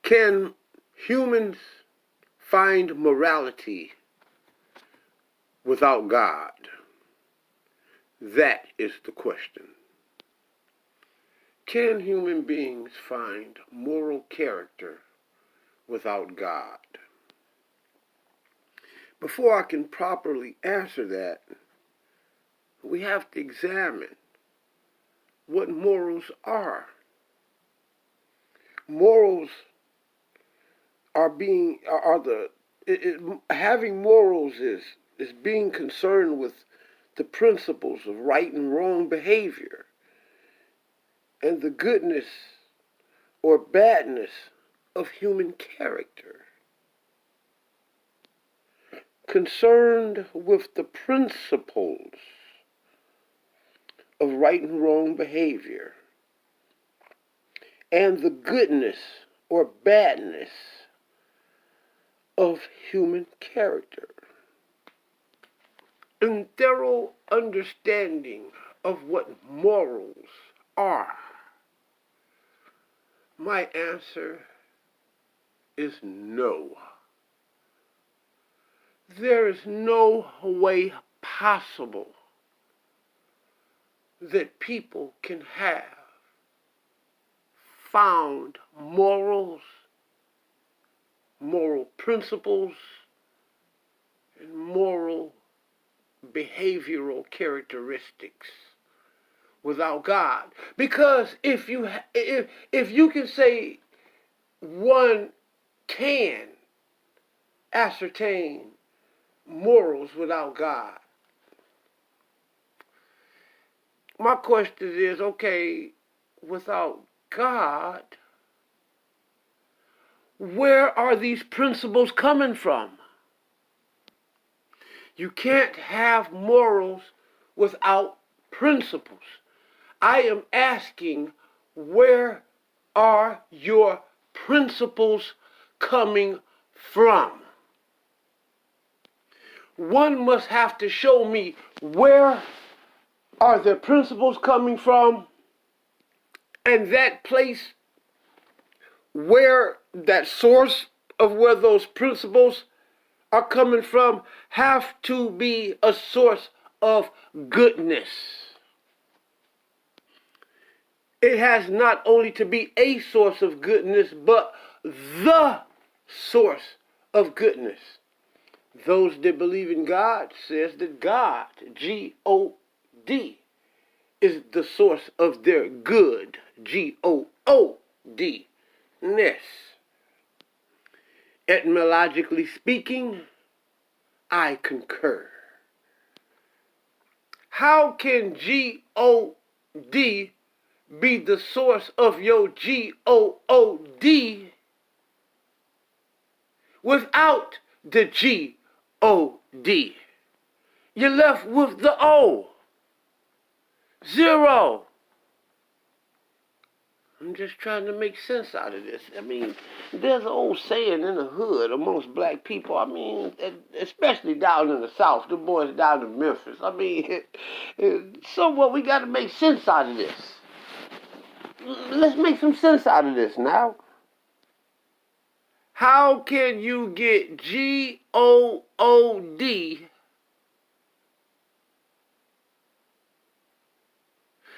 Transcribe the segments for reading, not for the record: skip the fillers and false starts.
Can humans find morality without God? That is the question. Can human beings find moral character without God? Before I can properly answer that, we have to examine what morals are. Morals having morals is being concerned with the principles of right and wrong behavior and the goodness or badness of human character. Concerned with the principles of right and wrong behavior and the goodness or badness of human character. In thorough understanding of what morals are, my answer is no. There is no way possible that people can have found morals, moral principles, and moral behavioral characteristics without God. Because if you can say one can ascertain morals without God, my question is, okay, without God, where are these principles coming from? You can't have morals without principles. I am asking, where are your principles coming from? One must have to show me where are the principles coming from, and that place where that source of where those principles are coming from have to be a source of goodness. It has not only to be a source of goodness, but the source of goodness. Those that believe in God says that God, G-O-D, is the source of their good, G-O-O-D-ness. Etymologically speaking, I concur. How can G-O-D be the source of your G-O-O-D without the G-O-D? You're left with the O. Zero. I'm just trying to make sense out of this. I mean, there's an old saying in the hood amongst black people. I mean, especially down in the South, the boys down in Memphis. I mean, somewhat we got to make sense out of this. Let's make some sense out of this now. How can you get G-O-O-D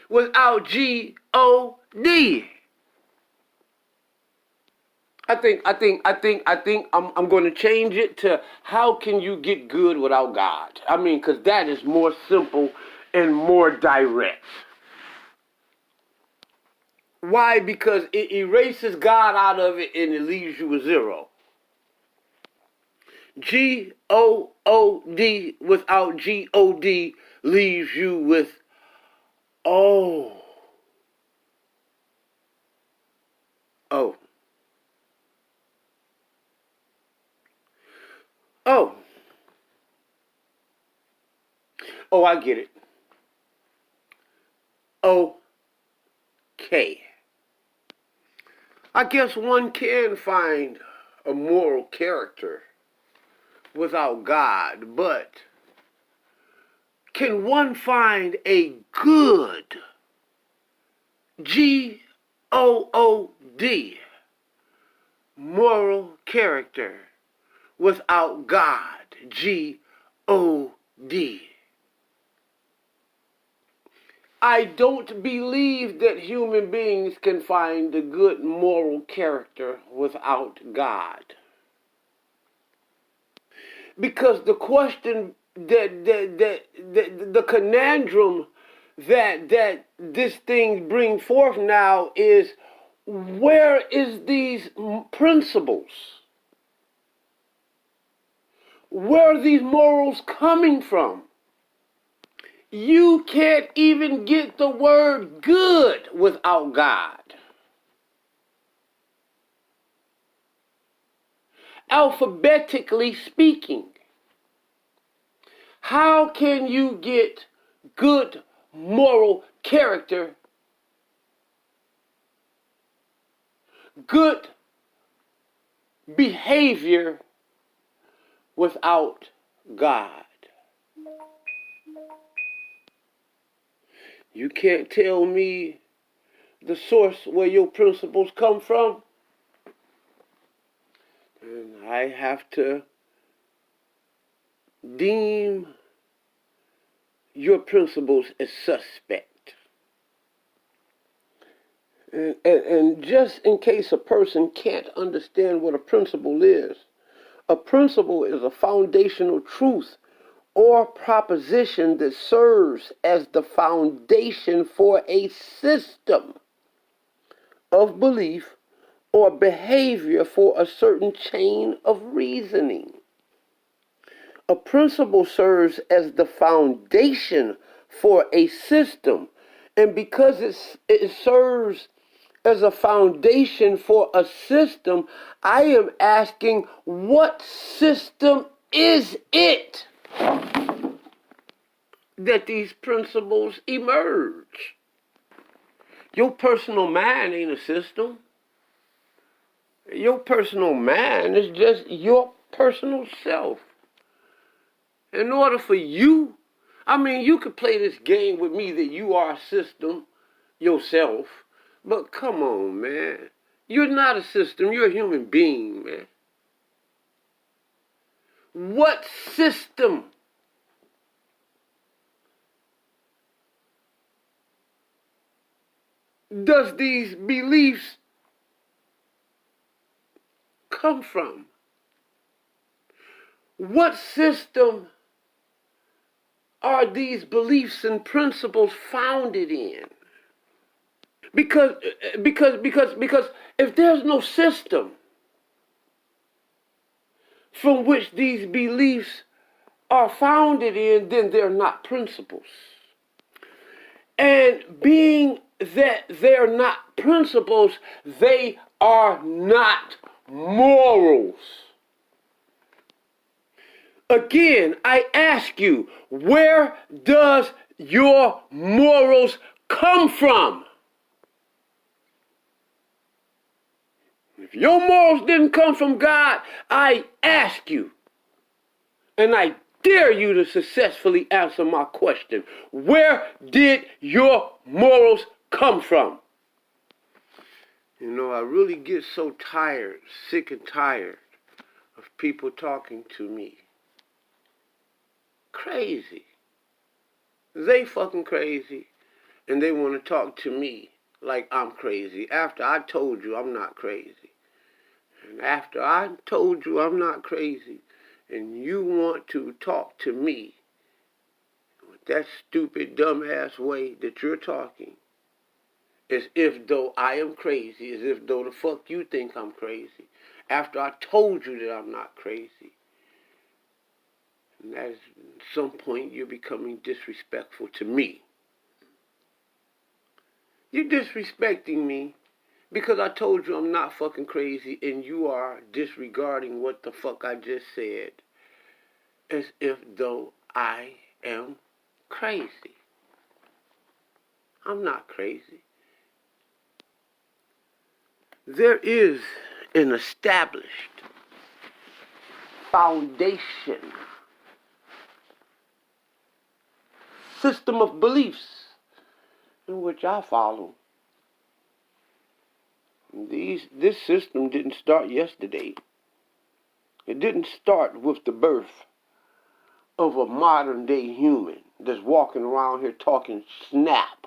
without G-O-D? I think I'm going to change it to how can you get good without God? I mean, because that is more simple and more direct. Why? Because it erases God out of it and it leaves you with zero. G-O-O-D without G-O-D leaves you with O. Oh. Oh. Oh, I get it. Okay. I guess one can find a moral character without God, but can one find a good G-O-O-D moral character without God. G-O-D. I don't believe that human beings can find a good moral character without God. Because the question, the conundrum that this thing brings forth now is, where is these principles? Where are these morals coming from? You can't even get the word good without God. Alphabetically speaking, how can you get good moral character, good behavior without God? You can't tell me the source where your principles come from, and I have to deem your principles as suspect. And just in case a person can't understand what a principle is a foundational truth or proposition that serves as the foundation for a system of belief or behavior for a certain chain of reasoning. A principle serves as the foundation for a system, and because it serves as a foundation for a system, I am asking, what system is it that these principles emerge? Your personal mind ain't a system. Your personal mind is just your personal self. In order for you, you could play this game with me that you are a system yourself, but come on, man. You're not a system, you're a human being, man. What system does these beliefs come from? What system are these beliefs and principles founded in? Because if there's no system from which these beliefs are founded in, then they're not principles. And being that they're not principles, they are not morals. Again, I ask you, where does your morals come from? If your morals didn't come from God, I ask you, and I dare you to successfully answer my question. Where did your morals come from? I really get so tired, sick and tired of people talking to me. Crazy. They fucking crazy, and they want to talk to me like I'm crazy after I told you I'm not crazy. And after I told you I'm not crazy, and you want to talk to me with that stupid, dumbass way that you're talking, as if though I am crazy, as if though the fuck you think I'm crazy, after I told you that I'm not crazy. And at some point you're becoming disrespectful to me. You're disrespecting me because I told you I'm not fucking crazy, and you are disregarding what the fuck I just said as if though I am crazy. I'm not crazy. There is an established foundation, system of beliefs in which I follow. This system didn't start yesterday. It didn't start with the birth of a modern day human that's walking around here talking snap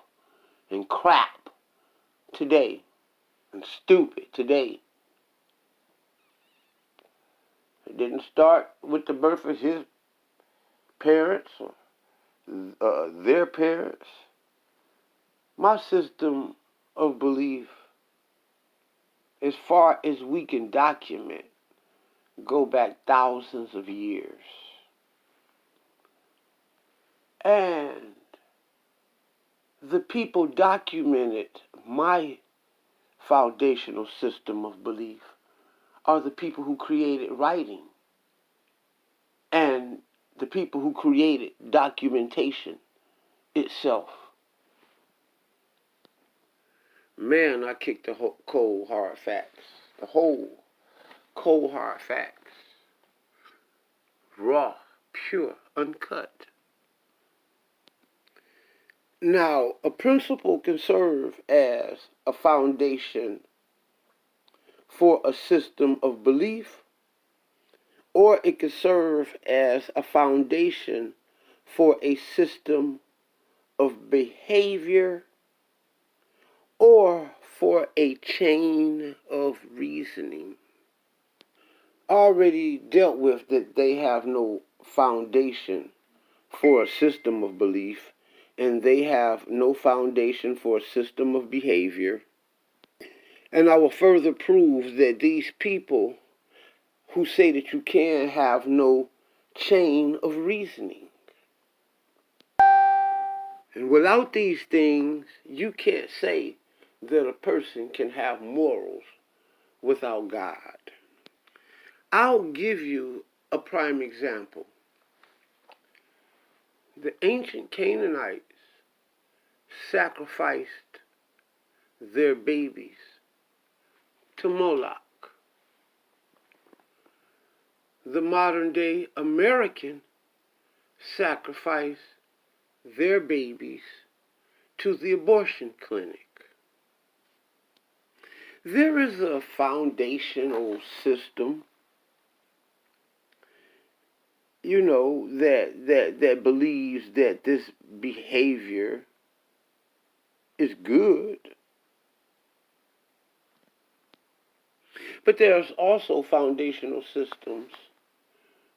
and crap today and stupid today. It didn't start with the birth of his parents or their parents. My system of belief, as far as we can document, go back thousands of years. And the people documented my foundational system of belief are the people who created writing and the people who created documentation itself. Man, I kicked the whole cold hard facts. The whole cold hard facts. Raw, pure, uncut. Now, a principle can serve as a foundation for a system of belief, or it can serve as a foundation for a system of behavior, or for a chain of reasoning. Already dealt with that they have no foundation for a system of belief, and they have no foundation for a system of behavior. And I will further prove that these people who say that you can have no chain of reasoning. And without these things, you can't say that a person can have morals without God. I'll give you a prime example. The ancient Canaanites sacrificed their babies to Moloch. The modern day American sacrifice their babies to the abortion clinic. There is a foundational system, that believes that this behavior is good. But there's also foundational systems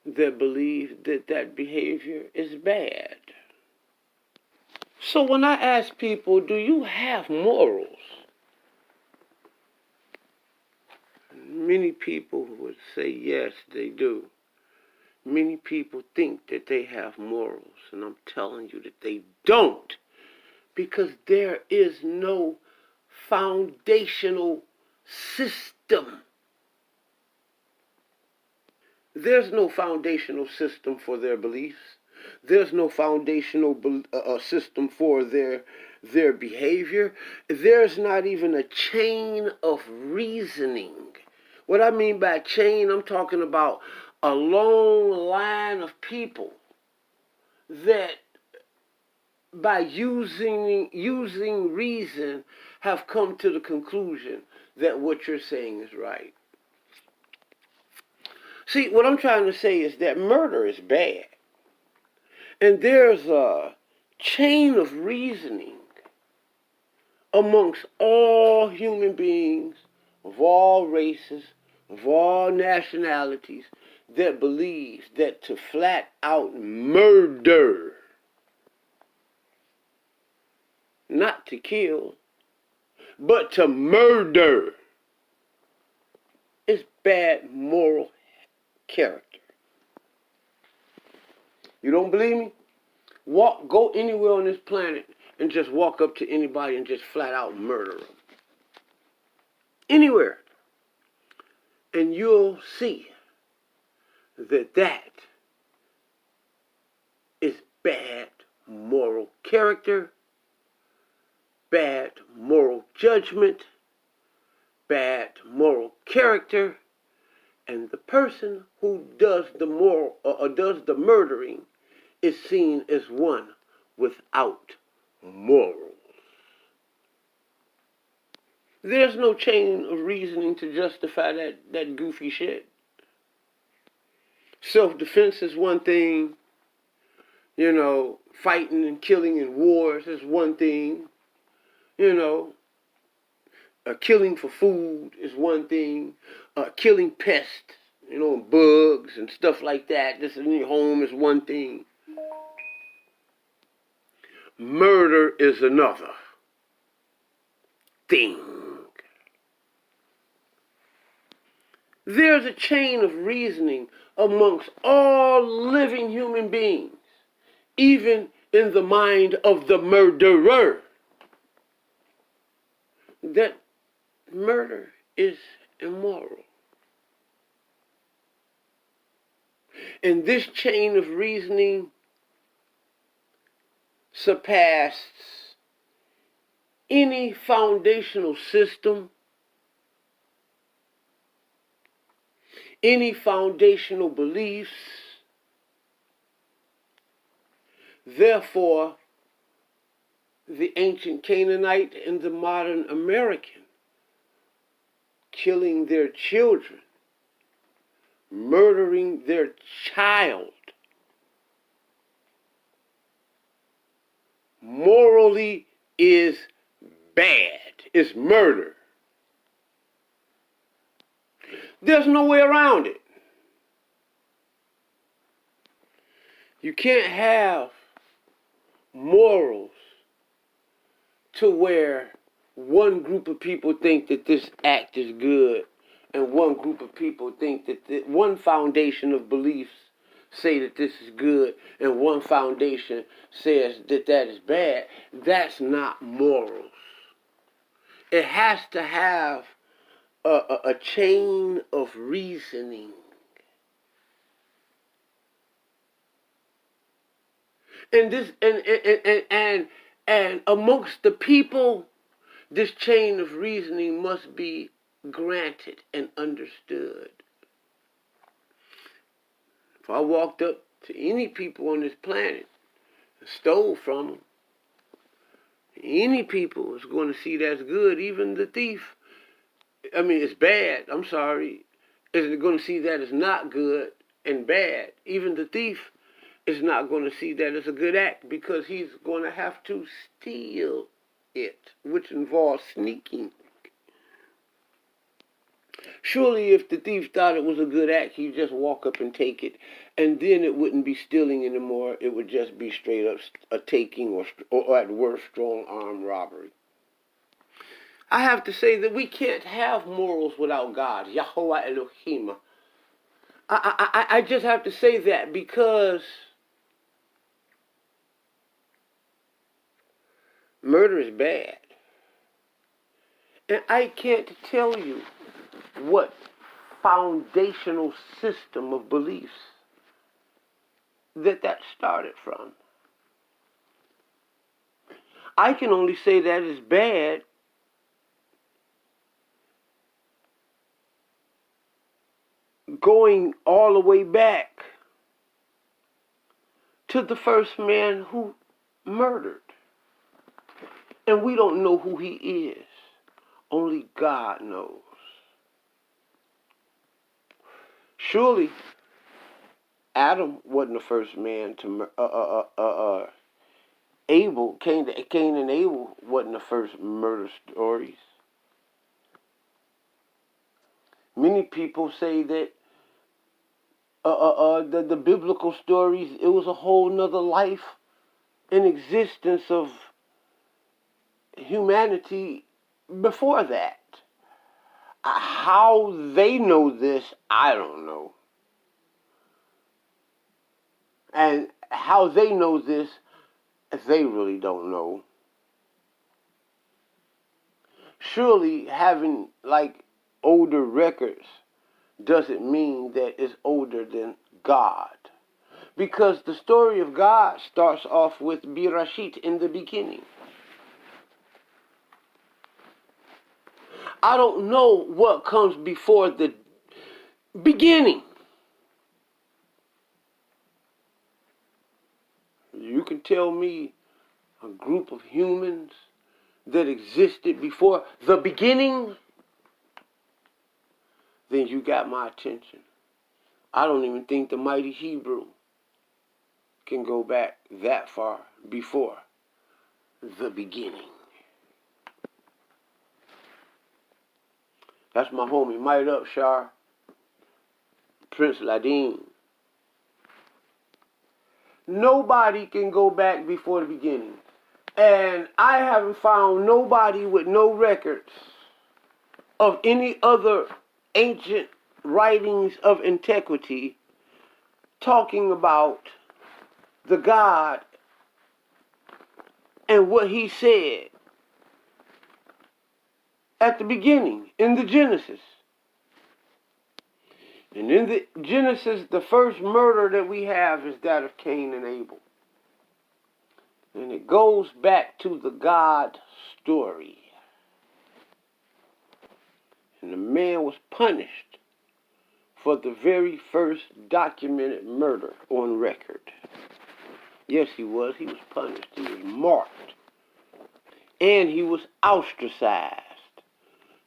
that believe that that behavior is bad. So when I ask people, do you have morals? Many people would say yes, they do. Many people think that they have morals, and I'm telling you that they don't, because there is no foundational system. There's no foundational system for their beliefs. There's no foundational system for their behavior. There's not even a chain of reasoning. What I mean by chain, I'm talking about a long line of people that by using reason have come to the conclusion that what you're saying is right. See, what I'm trying to say is that murder is bad. And there's a chain of reasoning amongst all human beings of all races, of all nationalities, that believes that to flat out murder, not to kill, but to murder, is bad moral character. You don't believe me? Go anywhere on this planet and just walk up to anybody and just flat out murder them. Anywhere. And you'll see that is bad moral character, bad moral judgment, bad moral character, and the person who does the moral or does the murdering is seen as one without morals. There's no chain of reasoning to justify that goofy shit. Self-defense is one thing. Fighting and killing in wars is one thing. Killing for food is one thing. Killing pests, bugs and stuff like that, just in your home is one thing. Murder is another thing. There's a chain of reasoning amongst all living human beings, even in the mind of the murderer, that murder is immoral. And this chain of reasoning surpasses any foundational system, any foundational beliefs. Therefore, the ancient Canaanite and the modern American killing their children, murdering their child, morally is bad. It's murder. There's no way around it. You can't have morals to where one group of people think that this act is good and one group of people think that one foundation of beliefs say that this is good and one foundation says that that is bad. That's not morals. It has to have a chain of reasoning. And this and amongst the people, this chain of reasoning must be granted and understood. If I walked up to any people on this planet and stole from them, any people is going to see that's good. Even the thief, it's bad, I'm sorry, is going to see that as not good and bad. Even the thief is not going to see that as a good act because he's going to have to steal it, which involves sneaking. Surely if the thief thought it was a good act, he'd just walk up and take it, and then it wouldn't be stealing anymore. It would just be straight up a taking or at worst, strong arm robbery. I have to say that we can't have morals without God, Yhwh Elohim. I just have to say that because murder is bad. And I can't tell you what foundational system of beliefs that started from. I can only say that is bad going all the way back to the first man who murdered. And we don't know who he is. Only God knows. Surely, Adam wasn't the first man to Cain and Abel wasn't the first murder stories. Many people say that the biblical stories, it was a whole nother life in existence of humanity before that. How they know this, I don't know. And how they know this, they really don't know. Surely having older records doesn't mean that it's older than God. Because the story of God starts off with Bereshit, in the beginning. I don't know what comes before the beginning. You can tell me a group of humans that existed before the beginning, then you got my attention. I don't even think the mighty Hebrew can go back that far before the beginning. That's my homie, Might Up, Shar, Prince Ladin. Nobody can go back before the beginning. And I haven't found nobody with no records of any other ancient writings of antiquity talking about the God and what he said at the beginning, in the Genesis. And in the Genesis, the first murder that we have is that of Cain and Abel. And it goes back to the God story. And the man was punished for the very first documented murder on record. Yes, he was. He was punished. He was marked. And he was ostracized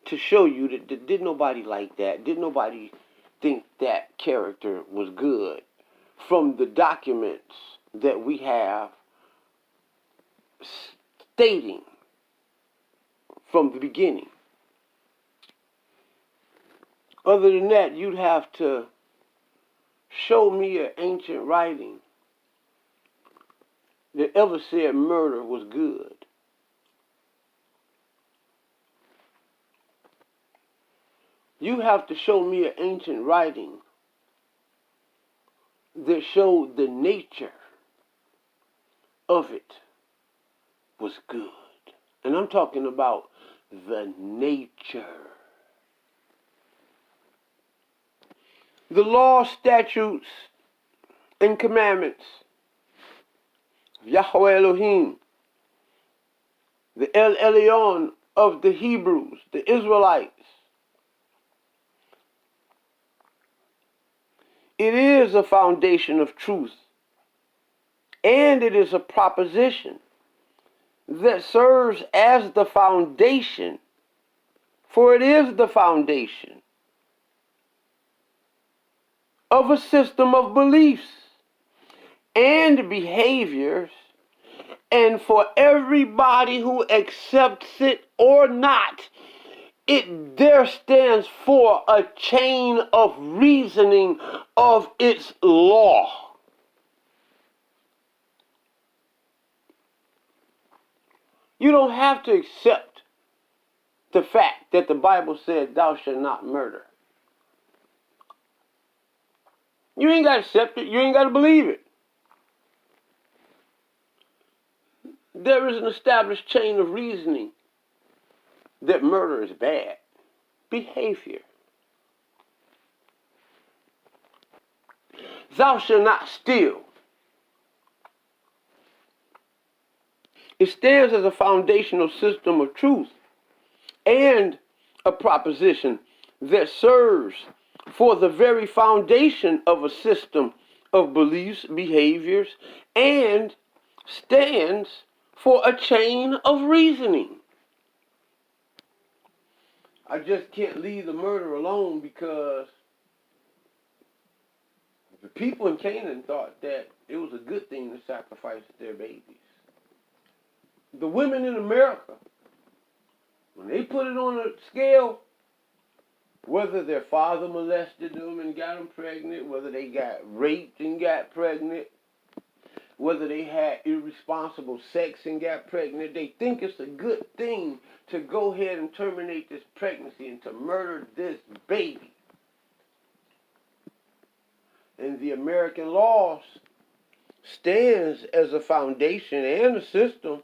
to show you that did nobody like that. Did nobody think that character was good from the documents that we have stating from the beginning. Other than that, you'd have to show me an ancient writing that ever said murder was good. You have to show me an ancient writing that showed the nature of it was good. And I'm talking about the nature. The law, statutes, and commandments of Yhwh Elohim, the El Elyon of the Hebrews, the Israelites. It is a foundation of truth, and it is a proposition that serves as the foundation, for it is the foundation of a system of beliefs and behaviors, and for everybody who accepts it or not, it there stands for a chain of reasoning of its law. You don't have to accept the fact that the Bible said thou shalt not murder. You ain't got to accept it. You ain't got to believe it. There is an established chain of reasoning that murder is bad behavior. Thou shalt not steal. It stands as a foundational system of truth and a proposition that serves for the very foundation of a system of beliefs, behaviors, and stands for a chain of reasoning. I just can't leave the murder alone because the people in Canaan thought that it was a good thing to sacrifice their babies. The women in America, when they put it on a scale, whether their father molested them and got them pregnant, whether they got raped and got pregnant, whether they had irresponsible sex and got pregnant, they think it's a good thing to go ahead and terminate this pregnancy and to murder this baby. And the American laws stands as a foundation and a system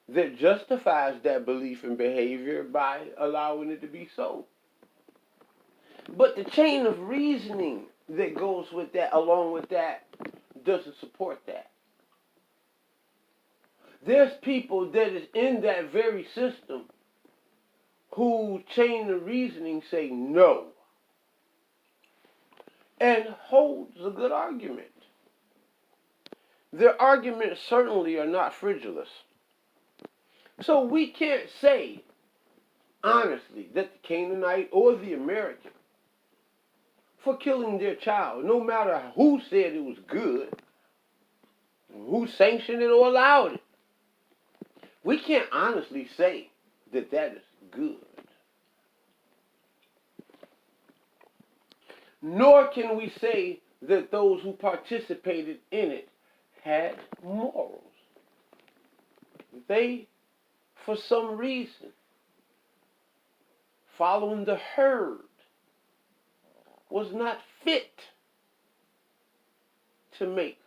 that justifies that belief and behavior by allowing it to be so. But the chain of reasoning that goes with that, along with that, doesn't support that. There's people that is in that very system who chain of reasoning say no. And holds a good argument. Their arguments certainly are not frivolous. So we can't say, honestly, that the Canaanite or the American, for killing their child, no matter who said it was good, who sanctioned it or allowed it, we can't honestly say that that is good. Nor can we say that those who participated in it had morals. They, for some reason, following the herd, was not fit to make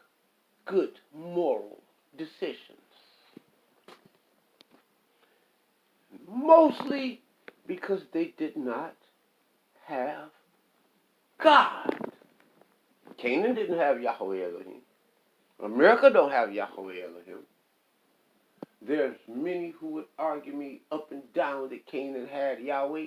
good moral decisions. Mostly because they did not have God. Canaan didn't have Yahweh Elohim. America don't have Yahweh Elohim. There's many who would argue me up and down that Canaan had Yahweh.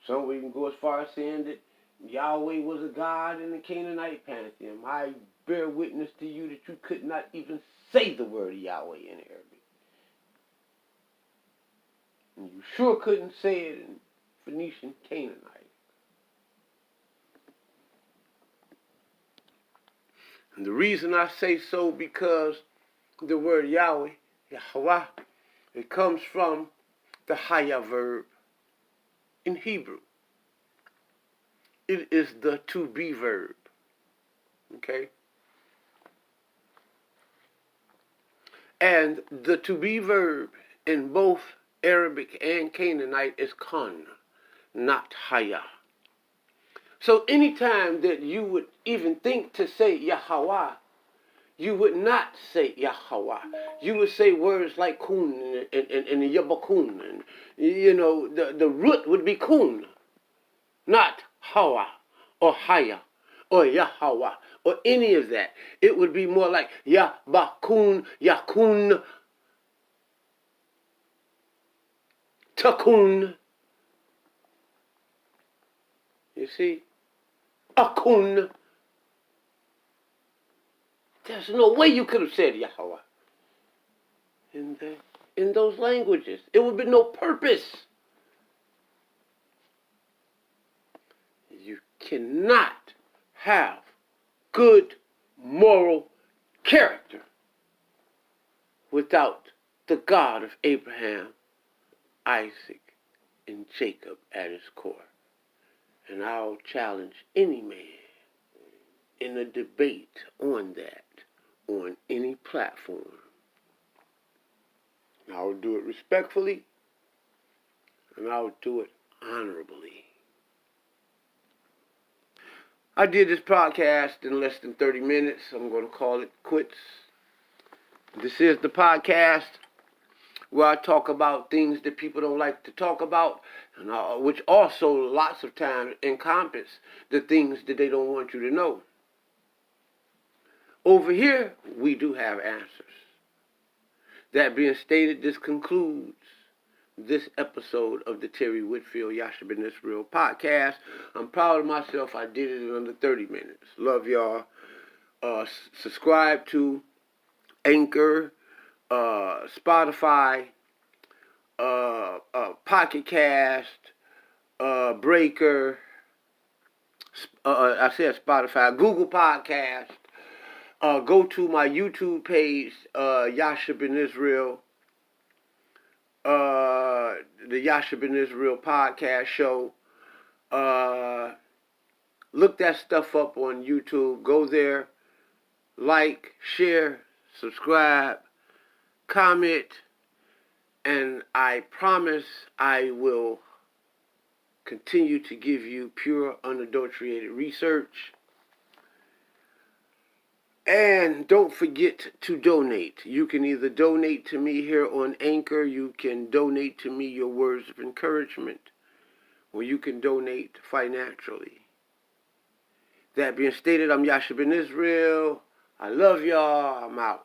Some would even go as far as saying that Yahweh was a god in the Canaanite pantheon. I bear witness to you that you could not even say the word Yahweh in Arabic. And you sure couldn't say it in Phoenician Canaanite. And the reason I say so, because the word Yahweh, Yahweh, it comes from the Haya verb in Hebrew. It is the to be verb. Okay? And the to be verb in both Arabic and Canaanite is kon, not Haya. So anytime that you would even think to say Yahweh, you would not say Yahweh. You would say words like kun and yabakun. And, you know, the root would be kun, not Hawa or Haya or Yahweh or any of that. It would be more like Yabakun, Yakun, Takun. You see? Akun. There's no way you could have said Yahweh in those languages. It would be no purpose. You cannot have good moral character without the God of Abraham, Isaac, and Jacob at its core. And I'll challenge any man in a debate on that, on any platform. I'll do it respectfully, and I'll do it honorably. I did this podcast in less than 30 minutes. I'm going to call it quits. This is the podcast where I talk about things that people don't like to talk about, and which also lots of times encompass the things that they don't want you to know. Over here, we do have answers. That being stated, this concludes this episode of the Terry Whitfield Yasha Ben Israel podcast. I'm proud of myself. I did it in under 30 minutes. Love y'all. Subscribe to Anchor, Spotify, Pocket Cast, Breaker, I said Spotify, Google Podcast. Go to my YouTube page, Yasha Ben Israel, the Yasha Ben Israel podcast show. Look that stuff up on YouTube. Go there, like, share, subscribe, comment, and I promise I will continue to give you pure, unadulterated research. And don't forget to donate. You can either donate to me here on Anchor, you can donate to me your words of encouragement, or you can donate financially. That being stated, I'm Yasha Ben Israel. I love y'all. I'm out.